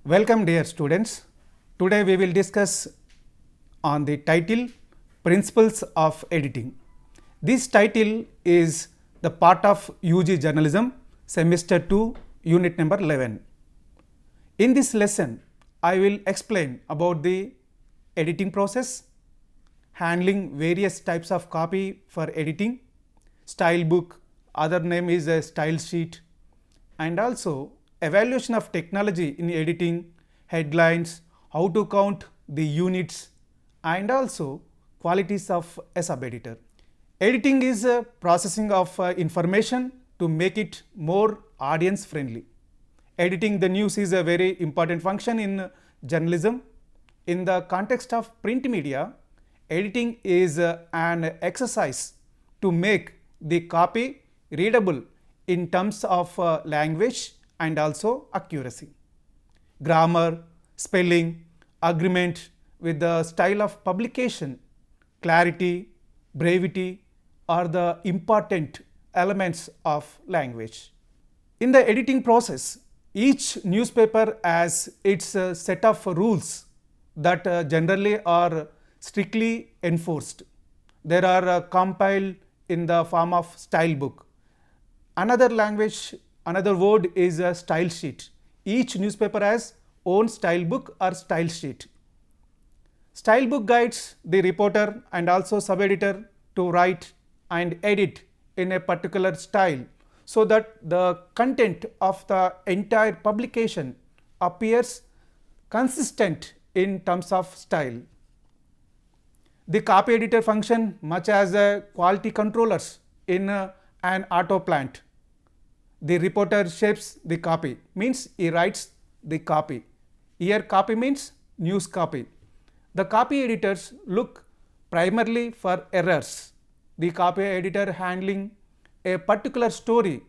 Welcome dear students. Today we will discuss on the title Principles of Editing. This title is the part of UG Journalism semester 2 unit number 11. In this lesson I will explain about the editing process, handling various types of copy for editing, style book, other name is a style sheet, and also evaluation of technology in editing, headlines, how to count the units, and also qualities of a sub-editor. Editing is a processing of information to make it more audience friendly. Editing the news is a very important function in journalism. In the context of print media, editing is an exercise to make the copy readable in terms of language and also accuracy. Grammar, spelling, agreement with the style of publication, clarity, brevity are the important elements of language. In the editing process, each newspaper has its set of rules that generally are strictly enforced. There are compiled in the form of style book. Another language, another word is a style sheet. Each newspaper has own style book or style sheet. Style book guides the reporter and also sub-editor to write and edit in a particular style so that the content of the entire publication appears consistent in terms of style. The copy editor function much as a quality controllers in an auto plant. The reporter shapes the copy, means he writes the copy. Here copy means news copy. The copy editors look primarily for errors. The copy editor handling a particular story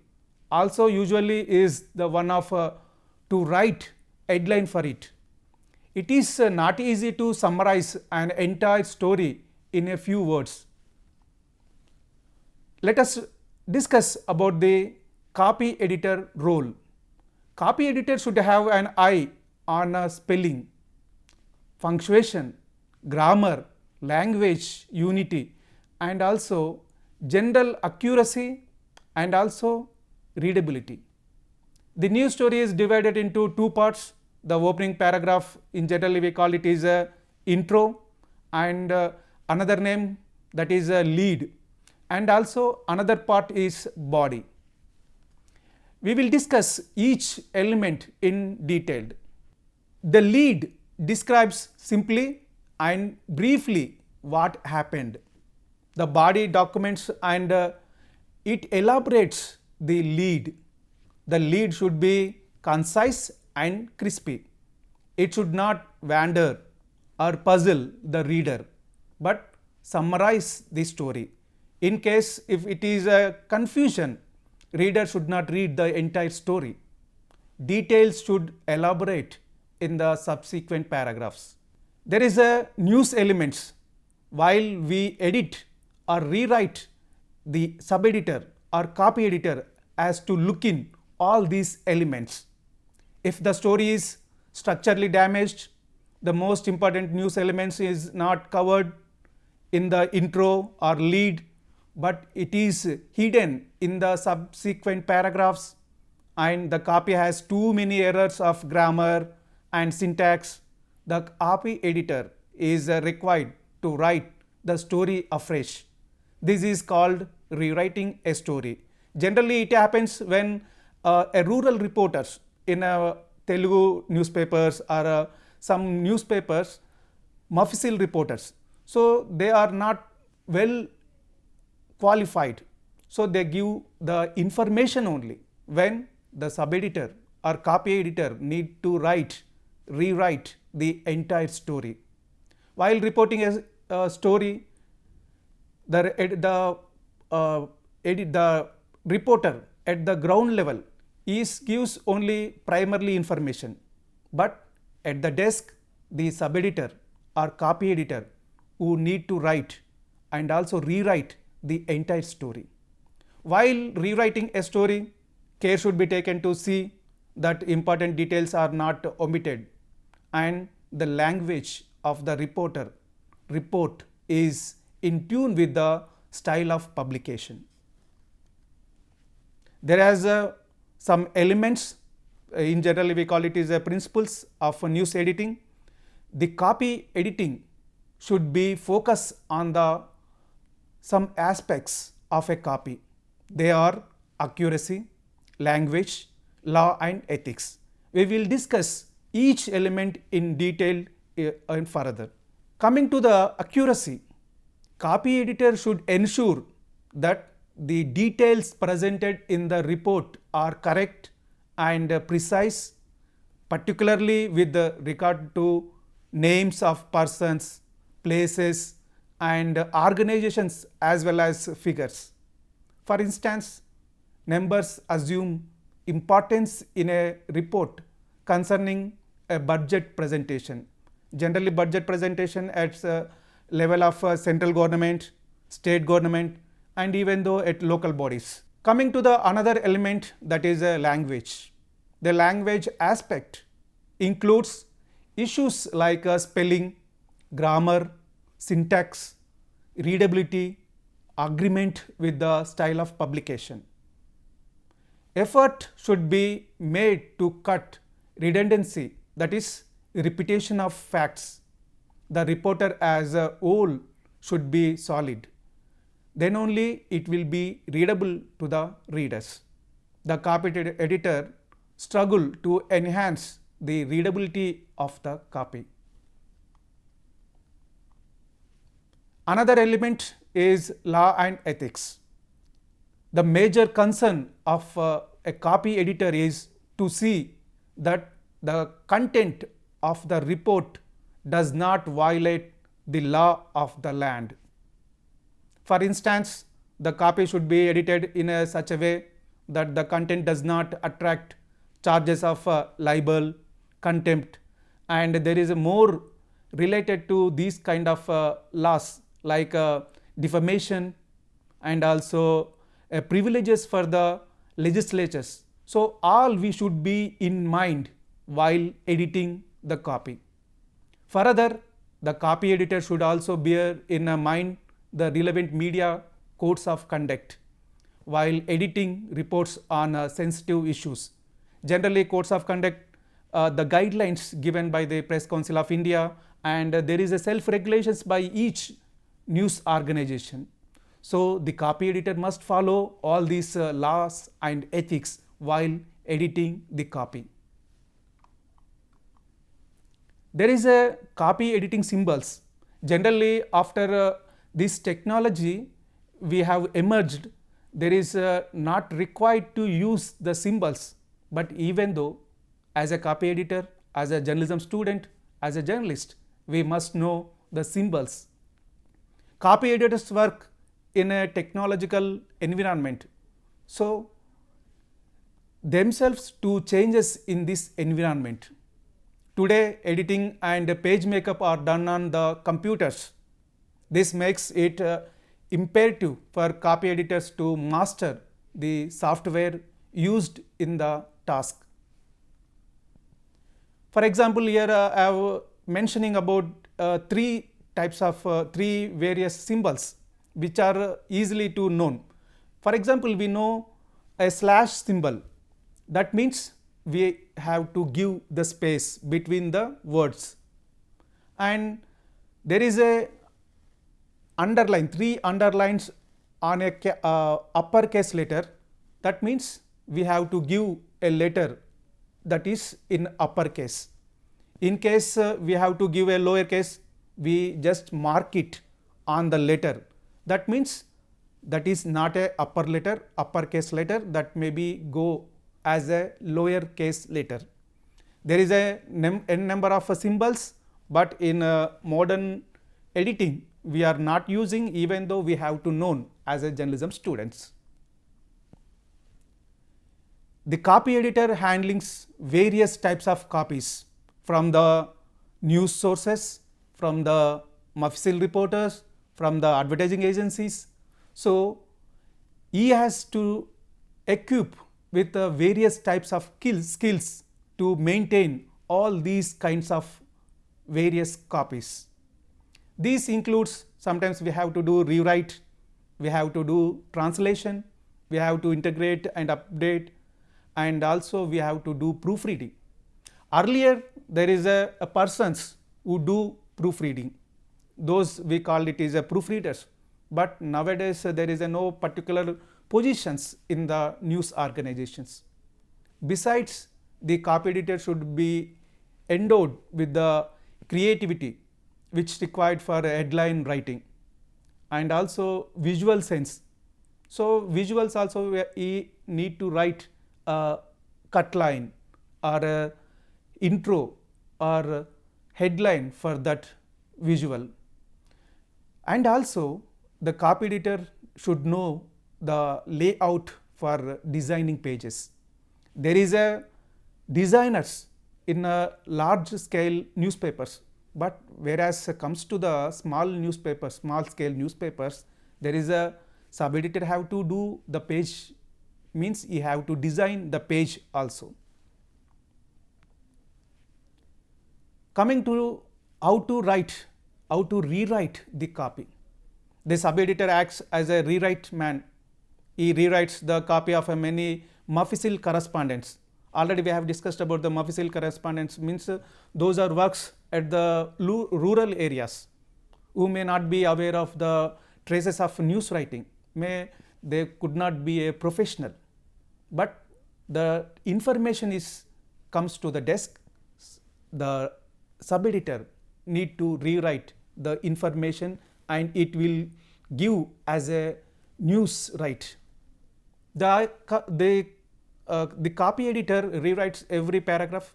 also usually is the one of to write headline for it. It is not easy to summarize an entire story in a few words. Let us discuss about the copy editor role. Copy editor should have an eye on spelling, punctuation, grammar, language unity, and also general accuracy and also readability. The news story is divided into two parts. The opening paragraph, in general we call it is a intro, and another name that is a lead, and also another part is body. We will discuss each element in detail. The lead describes simply and briefly what happened. The body documents and it elaborates the lead. The lead should be concise and crispy. It should not wander or puzzle the reader, but summarize the story. In case if it is a confusion, reader should not read the entire story. Details should elaborate in the subsequent paragraphs. There is a news elements. While we edit or rewrite, the sub-editor or copy editor has to look in all these elements. If the story is structurally damaged, the most important news elements is not covered in the intro or lead, but it is hidden in the subsequent paragraphs, and the copy has too many errors of grammar and syntax, the copy editor is required to write the story afresh. This is called rewriting a story. Generally it happens when a rural reporters in a Telugu newspapers or some newspapers, mafsil reporters, so they are not well qualified, so they give the information only. When the sub-editor or copy editor need to rewrite the entire story. While reporting a story, the reporter at the ground level gives only primarily information, but at the desk the sub-editor or copy editor who need to write and also rewrite the entire story. While rewriting a story, care should be taken to see that important details are not omitted, and the language of the report is in tune with the style of publication. There is some elements, in general we call it is principles of news editing. The copy editing should be focused on the some aspects of a copy. They are accuracy, language, law and ethics. We will discuss each element in detail and further. Coming to the accuracy, copy editor should ensure that the details presented in the report are correct and precise, particularly with regard to names of persons, places and organizations as well as figures. For instance, numbers assume importance in a report concerning a budget presentation. Generally budget presentation at level of central government, state government and even though at local bodies. Coming to the another element, that is language. The language aspect includes issues like spelling, grammar, syntax, readability, agreement with the style of publication. Effort should be made to cut redundancy, that is repetition of facts. The reporter as a whole should be solid. Then only it will be readable to the readers. The copy editor struggle to enhance the readability of the copy. Another element is law and ethics. The major concern of a copy editor is to see that the content of the report does not violate the law of the land. For instance, the copy should be edited in such a way that the content does not attract charges of libel, contempt, and there is a more related to these kind of laws like defamation and also privileges for the legislatures. So all we should be in mind while editing the copy. Further, the copy editor should also bear in mind the relevant media codes of conduct while editing reports on sensitive issues. Generally codes of conduct, the guidelines given by the Press Council of India, and there is a self-regulations by each news organization. So the copy editor must follow all these laws and ethics while editing the copy. There is a copy editing symbols. Generally after this technology we have emerged, there is not required to use the symbols, but even though as a copy editor, as a journalism student, as a journalist, we must know the symbols. Copy editors work in a technological environment, so themselves to changes in this environment. Today editing and page makeup are done on the computers. This makes it imperative for copy editors to master the software used in the task. For example, here I am mentioning about three types of three various symbols which are easily to known. For example, we know a slash symbol. That means we have to give the space between the words, and there is a underline, three underlines on a uppercase letter. That means we have to give a letter that is in uppercase. In case we have to give a lowercase, we just mark it on the letter. That means that is not a uppercase letter, that may be go as a lowercase letter. There is a n number of symbols, but in modern editing we are not using, even though we have to know as a journalism students. The copy editor handles various types of copies from the news sources, from the official reporters, from the advertising agencies. So he has to equip with various types of skills to maintain all these kinds of various copies. These includes sometimes we have to do rewrite, we have to do translation, we have to integrate and update, and also we have to do proofreading. Earlier there is a persons who do proofreading, those we call it is a proofreaders, but nowadays there is no particular positions in the news organizations. Besides, the copy editor should be endowed with the creativity which required for headline writing, and also visual sense. So visuals also we need to write a cut line or a intro or a headline for that visual. And also the copy editor should know the layout for designing pages. There is a designers in a large scale newspapers, but whereas comes to the small newspapers, small scale newspapers, there is a sub editor have to do the page, means you have to design the page also. Coming to how to write, how to rewrite the copy. The sub editor acts as a rewrite man. He rewrites the copy of many Muffisil correspondence. Already we have discussed about the Muffisil correspondence, means those are works at the rural areas who may not be aware of the traces of news writing, they could not be a professional, but the information is comes to the desk, the sub editor need to rewrite the information and it will give as a news write. The copy editor rewrites every paragraph,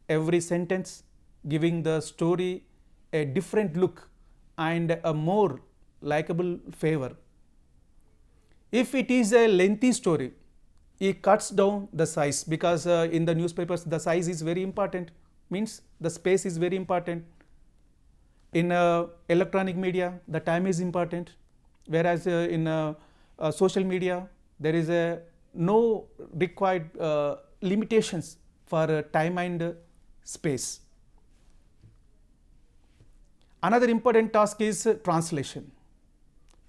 every sentence, giving the story a different look and a more likable flavor. If it is a lengthy story, he cuts down the size, because in the newspapers the size is very important, means the space is very important. In electronic media the time is important, whereas in social media there is no required limitations for time and space. Another important task is translation.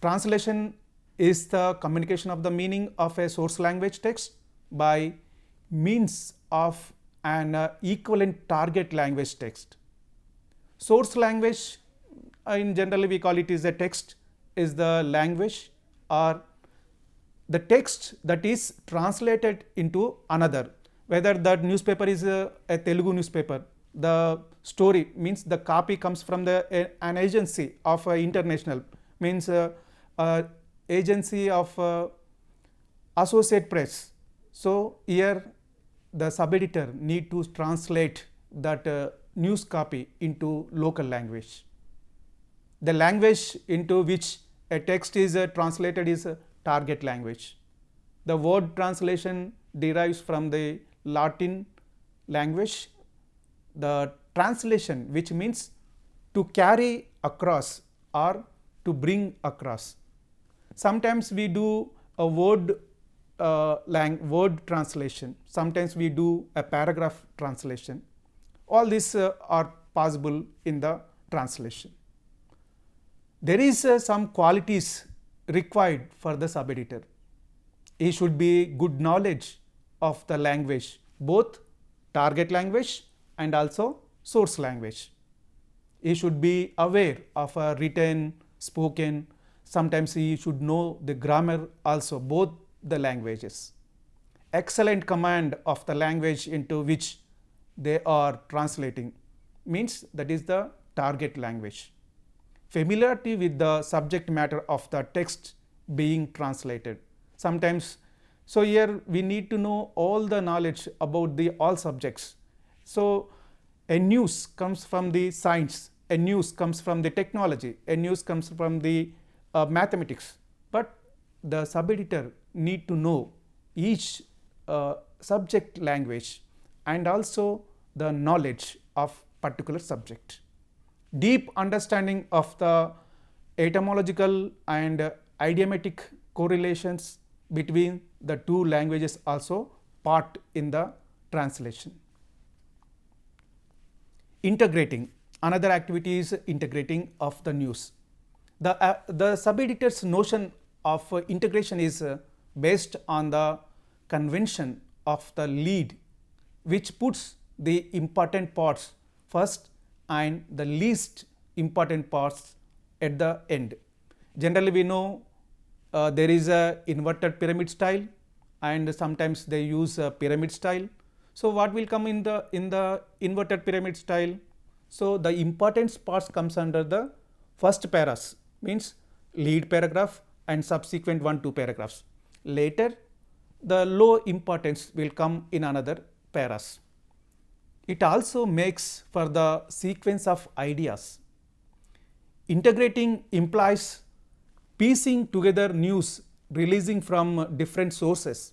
Translation is the communication of the meaning of a source language text by means of an equivalent target language text. Source language, in generally we call it is a text, is the language or the text that is translated into another. Whether that newspaper is a Telugu newspaper, the story means the copy comes from an agency of international, means agency of Associate Press. So here the sub editor need to translate that news copy into local language. The language into which a text is translated is a target language. The word translation derives from the Latin language. The translation, which means to carry across or to bring across. Sometimes we do a word translation, sometimes we do a paragraph translation. All these are possible in the translation. There is some qualities required for the sub editor. He should be good knowledge of the language, both target language and also source language. He should be aware of written, spoken. Sometimes he should know the grammar also, both the languages. Excellent command of the language into which they are translating, means that is the target language. Familiarity with the subject matter of the text being translated. Sometimes, so here we need to know all the knowledge about the all subjects. So a news comes from the science, a news comes from the technology, a news comes from the mathematics, but the sub editor need to know each subject language and also the knowledge of particular subject. Deep understanding of the etymological and idiomatic correlations between the two languages also part in the translation. Integrating. Another activity is integrating of the news. The sub-editor's notion of integration is based on the convention of the lead, which puts the important parts first and the least important parts at the end. Generally, we know there is a inverted pyramid style, and sometimes they use a pyramid style. So what will come in the inverted pyramid style? So the importance parts comes under the first paras, means lead paragraph and subsequent 1-2 paragraphs. Later the low importance will come in another paras. It also makes for the sequence of ideas. Integrating implies piecing together news releasing from different sources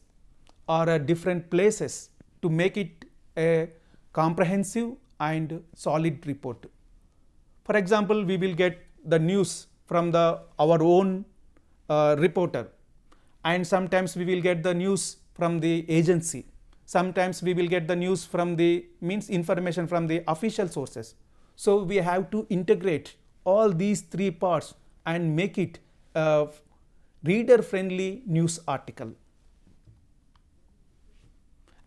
or different places to make it a comprehensive and solid report. For example, we will get the news from our own reporter, and sometimes we will get the news from the agency. Sometimes we will get the news from the information from the official sources. So we have to integrate all these three parts and make it a reader friendly news article.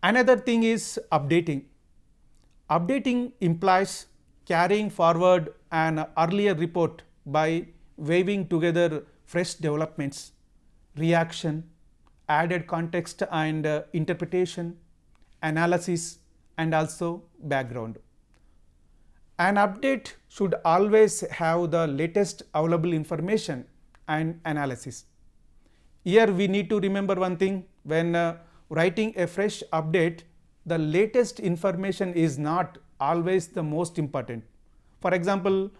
Another thing is updating. Updating implies carrying forward an earlier report by weaving together fresh developments, reaction, added context and interpretation, analysis, and also background. An update should always have the latest available information and analysis. Here we need to remember one thing: when writing a fresh update, the latest information is not always the most important. For example,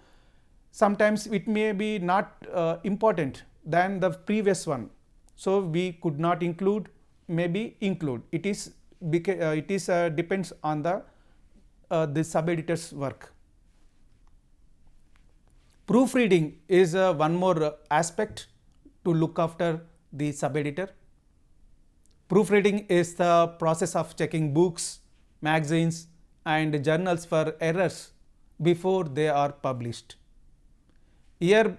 sometimes it may be not important than the previous one, so we could not include, maybe include. It is depends on the sub-editor's work. Proofreading is one more aspect to look after the sub-editor. Proofreading is the process of checking books, magazines, and journals for errors before they are published. Here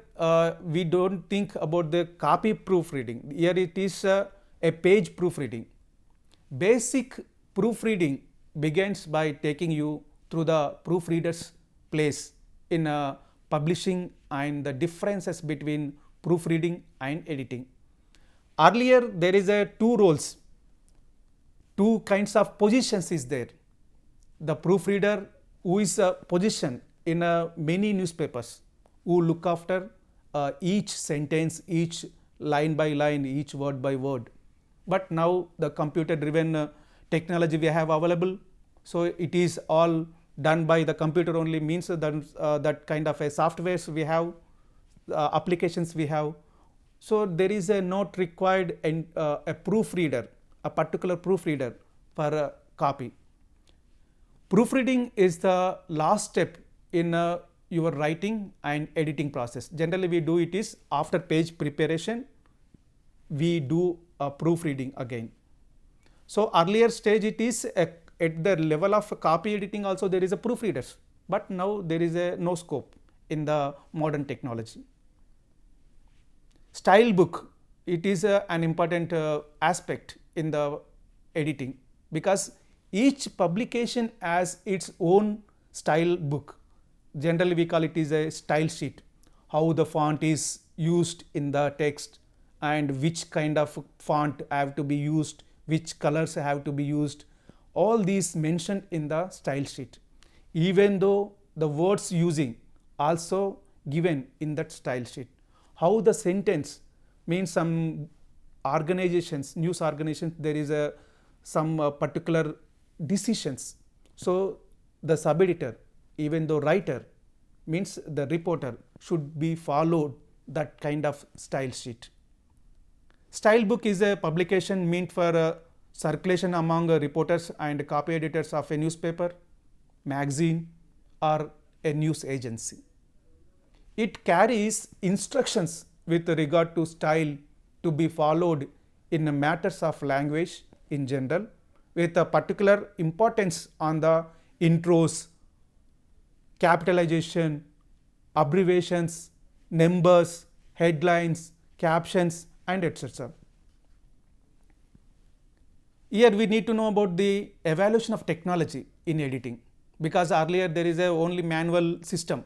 we don't think about the copy proofreading. Here it is a page proofreading. Basic proofreading begins by taking you through the proofreader's place in publishing and the differences between proofreading and editing. Earlier there is two roles, two kinds of positions is there. The proofreader who is positioned in many newspapers, who look after each sentence, each line by line, each word by word. But now the computer driven technology we have available, so it is all done by the computer only, means that kind of a softwares we have, applications we have. So there is not required a proofreader, a particular proofreader for a copy. Proofreading is the last step in your writing and editing process. Generally we do it is after page preparation, we do a proofreading again. So earlier stage it is at the level of copy editing also there is a proofreaders, but now there is no scope in the modern technology. Style book, it is an important aspect in the editing, because each publication has its own style book. Generally we call it is a style sheet, how the font is used in the text and which kind of font have to be used, which colors have to be used, all these mentioned in the style sheet. Even though the words using also given in that style sheet. How the sentence, means some organizations, news organizations, there is some particular decisions. So the sub-editor, even though writer, means the reporter, should be followed that kind of style sheet. Style book is a publication meant for circulation among reporters and copy editors of a newspaper, magazine, or a news agency. It carries instructions with regard to style to be followed in matters of language in general, with a particular importance on the intros, capitalization, abbreviations, numbers, headlines, captions, and etc. Here we need to know about the evaluation of technology in editing, because earlier there is a only manual system.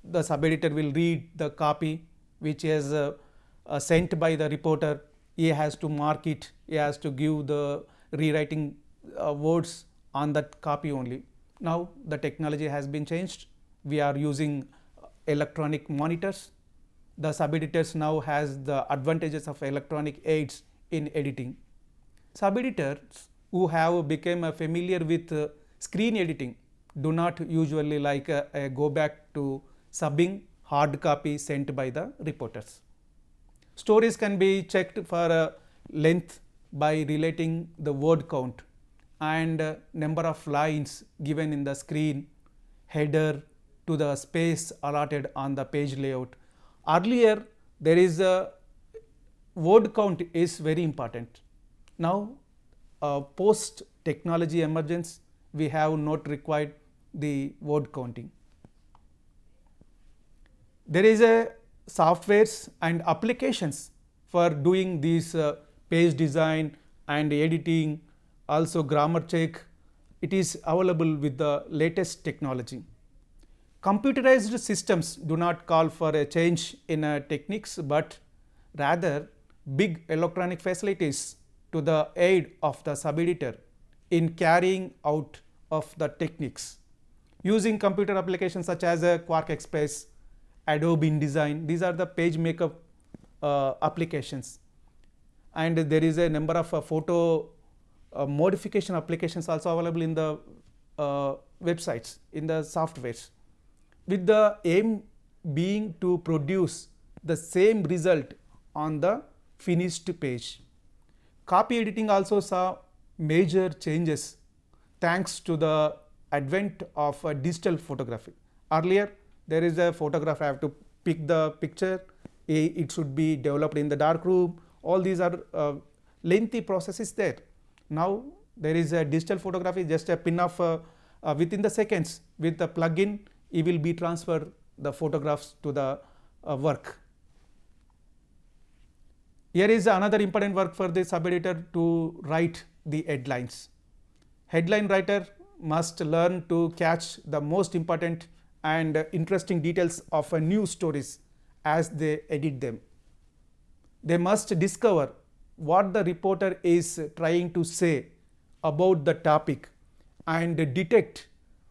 The sub-editor will read the copy which is sent by the reporter. He has to mark it, he has to give the rewriting words on that copy only. Now the technology has been changed. We are using electronic monitors. The sub-editors now has the advantages of electronic aids in editing. Sub-editors who have become familiar with screen editing do not usually like go back to subbing hard copy sent by the reporters. Stories can be checked for length by relating the word count and number of lines given in the screen header to the space allotted on the page layout. Earlier there is a word count is very important. Now post technology emergence, we have not required the word counting. There is a softwares and applications for doing these page design and editing, also grammar check. It is available with the latest technology. Computerized systems do not call for a change in techniques, but rather big electronic facilities to the aid of the sub-editor in carrying out of the techniques. Using computer applications such as Quark Express, Adobe InDesign, these are the page makeup applications, and there is a number of photo modification applications also available in the websites, in the softwares, with the aim being to produce the same result on the finished page. Copy editing also saw major changes thanks to the advent of digital photography. Earlier there is a photograph, I have to pick the picture, it should be developed in the dark room, all these are lengthy processes there. Now there is a digital photography, just a pin of within the seconds with the plugin, it will be transfer the photographs to the work. Here is another important work for the sub-editor to write the headlines. Headline writer must learn to catch the most important and interesting details of news stories as they edit them. They must discover what the reporter is trying to say about the topic and detect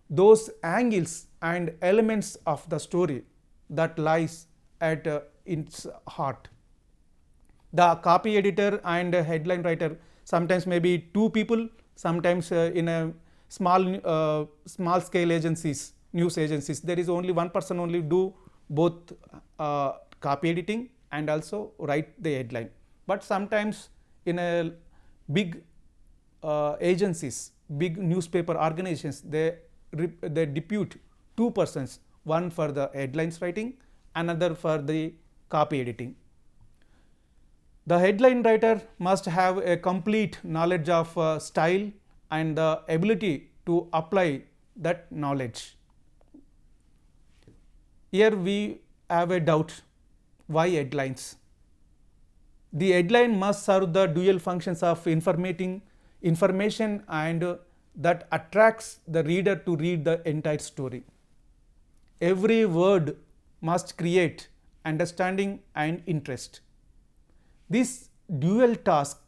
those angles and elements of the story that lies at its heart. The copy editor and headline writer sometimes may be two people, sometimes in a small scale agencies, news agencies, there is only one person only do both copy editing and also write the headline. But sometimes in a big agencies, big newspaper organizations, they depute two persons, one for the headlines writing, another for the copy editing. The headline writer must have a complete knowledge of style and the ability to apply that knowledge. Here we have a doubt, why headlines? The headline must serve the dual functions of information and that attracts the reader to read the entire story. Every word must create understanding and interest. This dual task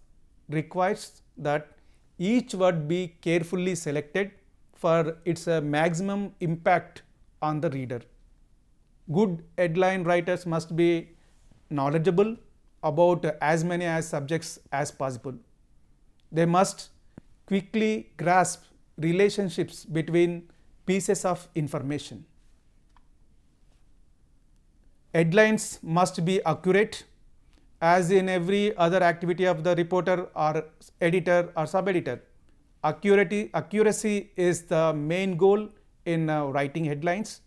requires that each word be carefully selected for its maximum impact on the reader. Good headline writers must be knowledgeable about as many subjects as possible. They must quickly grasp relationships between pieces of information. Headlines must be accurate. As in every other activity of the reporter or editor or sub-editor, accuracy is the main goal in writing headlines.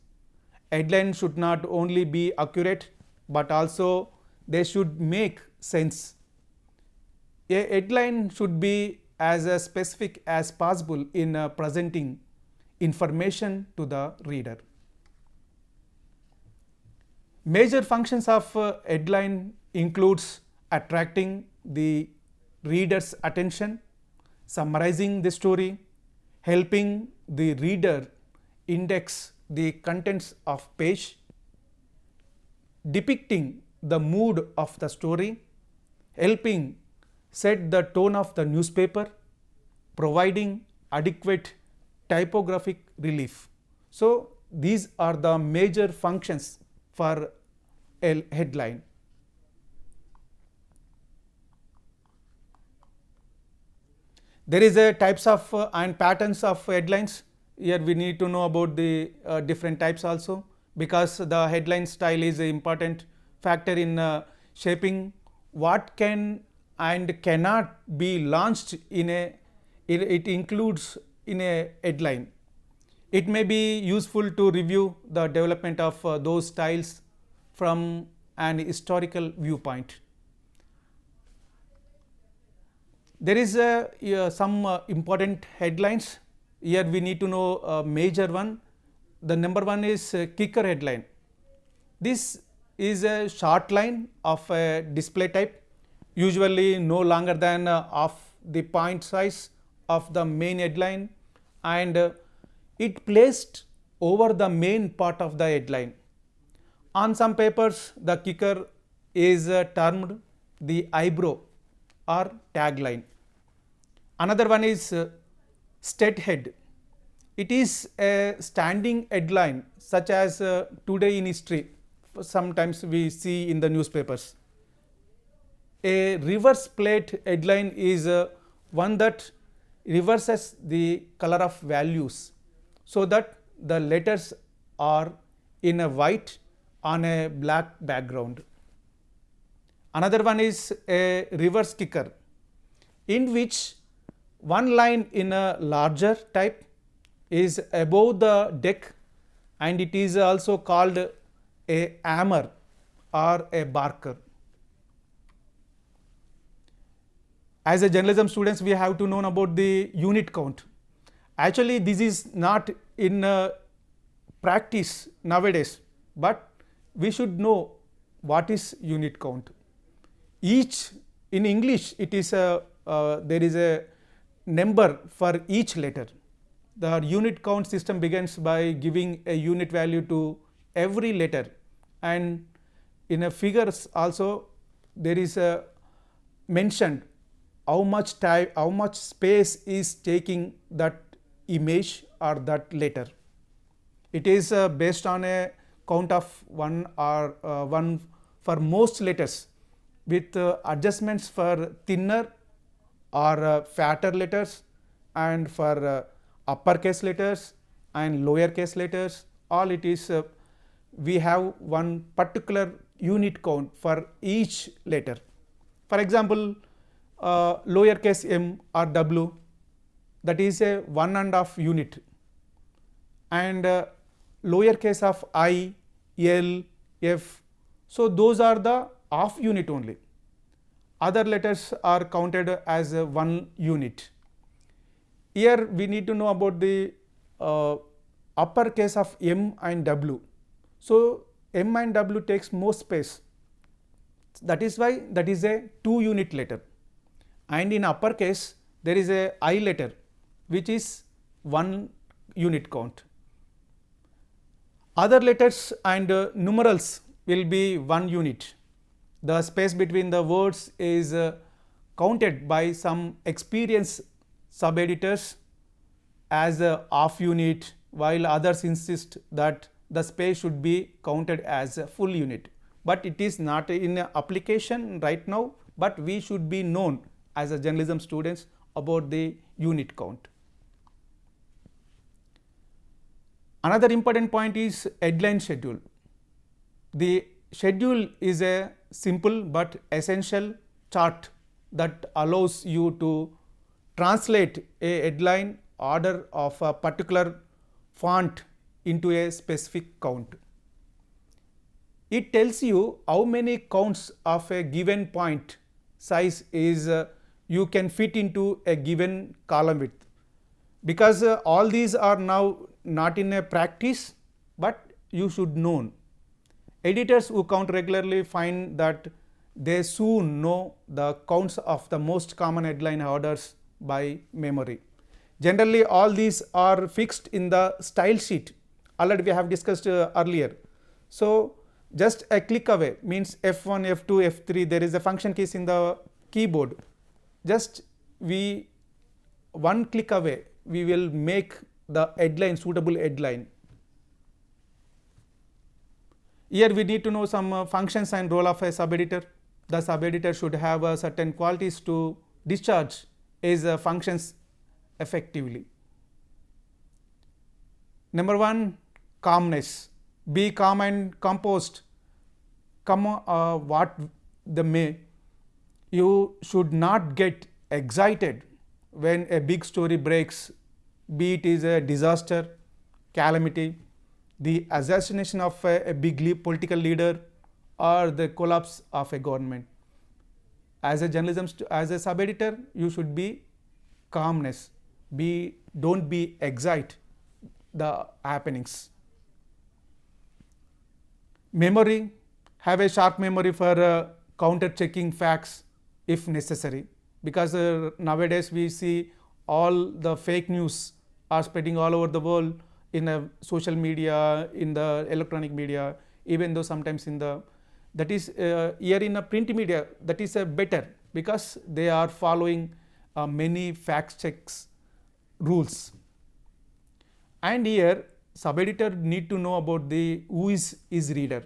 Headlines should not only be accurate, but also they should make sense. A headline should be as specific as possible in presenting information to the reader. Major functions of headline includes attracting the reader's attention, summarizing the story, helping the reader index the contents of page, depicting the mood of the story, helping set the tone of the newspaper, providing adequate typographic relief. So, these are the major functions for a headline. There is a types of and patterns of headlines. Here we need to know about the different types also, because the headline style is an important factor in shaping what can and cannot be launched in a, it includes in a headline. It may be useful to review the development of those styles from an historical viewpoint. There is some important headlines. Here we need to know a major one. The number one is kicker headline. This is a short line of a display type, usually no longer than half the point size of the main headline, and it placed over the main part of the headline. On some papers, the kicker is termed the eyebrow or tagline. Another one is state head. It is a standing headline such as today in history, sometimes we see in the newspapers. A reverse plate headline is one that reverses the color of values so that the letters are in a white on a black background. Another one is a reverse kicker, in which one line in a larger type is above the deck, and it is also called a hammer or a barker. As a journalism students, we have to know about the unit count. Actually, this is not in practice nowadays, but we should know what is unit count. Each, in English, it is a there is a number for each letter. The unit count system begins by giving a unit value to every letter, and in a figures also there is a mentioned how much time, how much space is taking that image or that letter. It is based on a count of one or one for most letters, with adjustments for thinner or fatter letters, and for uppercase letters and lowercase letters. All it is we have one particular unit count for each letter. For example, lowercase m or w, that is a 1.5 unit, and lowercase of I, L, F, so those are the half unit only. Other letters are counted as 1 unit. Here we need to know about the uppercase of M and W. So M and W takes more space. That is why that is a 2 unit letter. And in uppercase there is a I letter, which is 1 unit count. Other letters and numerals will be 1 unit. The space between the words is counted by some experienced sub-editors as a half unit, while others insist that the space should be counted as a full unit. But it is not in application right now, but we should be known as a journalism students about the unit count. Another important point is headline schedule. The schedule is a simple but essential chart that allows you to translate a headline order of a particular font into a specific count. It tells you how many counts of a given point size is you can fit into a given column width. Because all these are now not in a practice, but you should know. Editors who count regularly find that they soon know the counts of the most common headline orders by memory. Generally, all these are fixed in the style sheet. Already we have discussed earlier. So, just a click away means F1, F2, F3, there is a function keys in the keyboard. Just we one click away, we will make the headline suitable headline. Here we need to know some functions and role of a sub-editor. The sub-editor should have certain qualities to discharge its functions effectively. Number 1, calmness. Be calm and composed. Come what the may. You should not get excited when a big story breaks, be it is a disaster, calamity, the assassination of a big political leader, or the collapse of a government. As a journalism, as a sub-editor, you should be calmness. Don't be excite the happenings. Memory, have a sharp memory for counter checking facts if necessary, because nowadays we see all the fake news are spreading all over the world in social media, in the electronic media, even though sometimes in the that is here in a print media, that is better because they are following many fact checks rules. And here sub-editor need to know about the who is reader,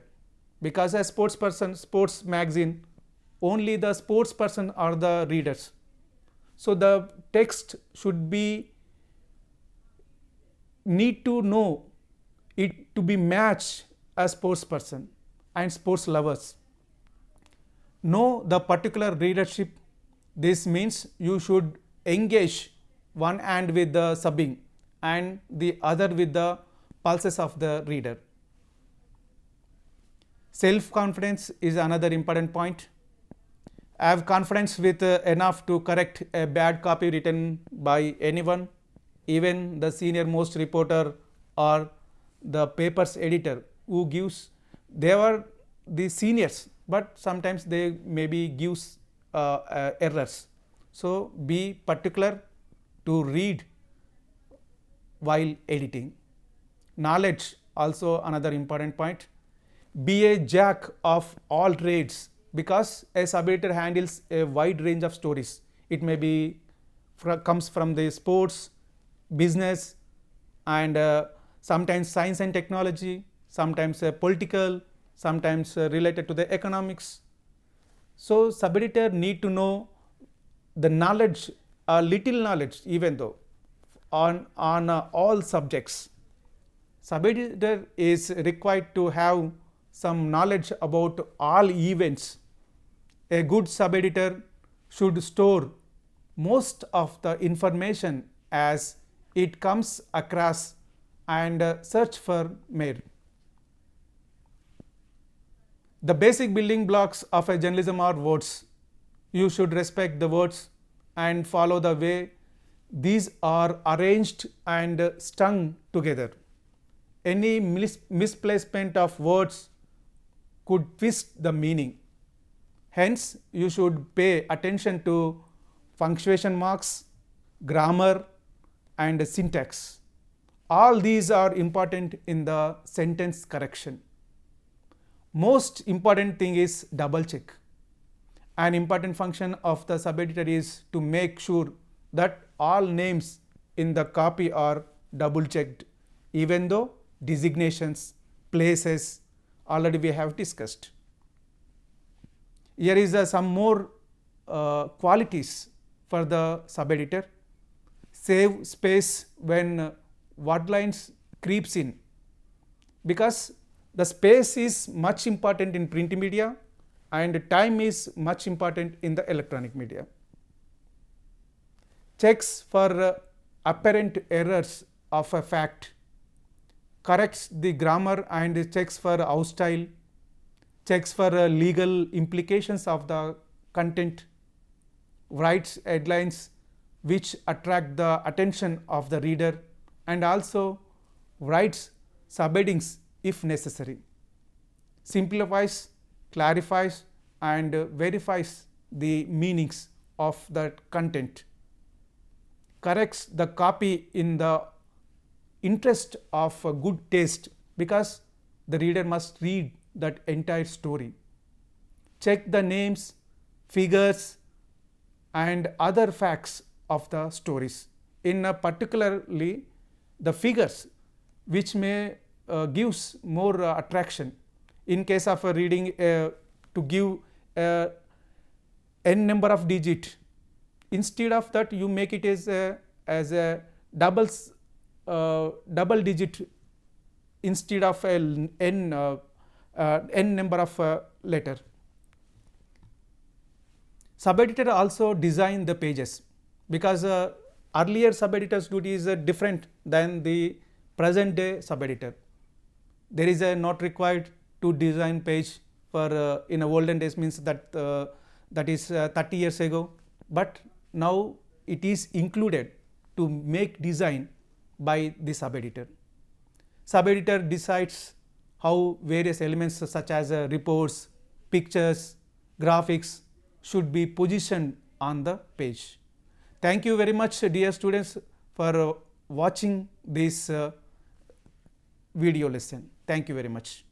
because a sports magazine, only the sports person are the readers. So the text should be need to know it to be matched a sports person and sports lovers. Know the particular readership. This means you should engage one hand with the subbing and the other with the pulses of the reader. Self-confidence is another important point. Have confidence with enough to correct a bad copy written by anyone, even the senior most reporter or the paper's editor who gives, they are the seniors, but sometimes they maybe gives errors. So be particular to read while editing. Knowledge also another important point. Be a jack of all trades, because a sub-editor handles a wide range of stories. It may be comes from the sports, business, and sometimes science and technology, sometimes political, sometimes related to the economics. So sub-editor need to know the knowledge, little knowledge even though on all subjects. Sub-editor is required to have some knowledge about all events. A good sub-editor should store most of the information as it comes across and search for more. The basic building blocks of a journalism are words. You should respect the words and follow the way these are arranged and strung together. Any misplacement of words could twist the meaning. Hence, you should pay attention to punctuation marks, grammar, and syntax. All these are important in the sentence correction. Most important thing is double check. An important function of the sub-editor is to make sure that all names in the copy are double checked, even though designations, places already we have discussed. Here is some more qualities for the sub-editor. Save space when word lines creeps in, because the space is much important in print media and time is much important in the electronic media. Checks for apparent errors of a fact, corrects the grammar and checks for house style, checks for legal implications of the content, writes headlines which attract the attention of the reader, and also writes subheadings if necessary, simplifies, clarifies and verifies the meanings of that content, corrects the copy in the interest of a good taste, because the reader must read that entire story, check the names, figures and other facts of the stories, in particularly the figures which may gives more attraction. In case of reading to give n number of digit, instead of that you make it as a double digit instead of n number of letter. Sub-editor also design the pages, because earlier sub-editor's duty is different than the present day sub-editor. There is not required to design page for in olden days, means that that is 30 years ago, but now it is included to make design by the sub-editor. Sub-editor decides how various elements such as reports, pictures, graphics should be positioned on the page. Thank you very much, dear students, for watching this video lesson. Thank you very much.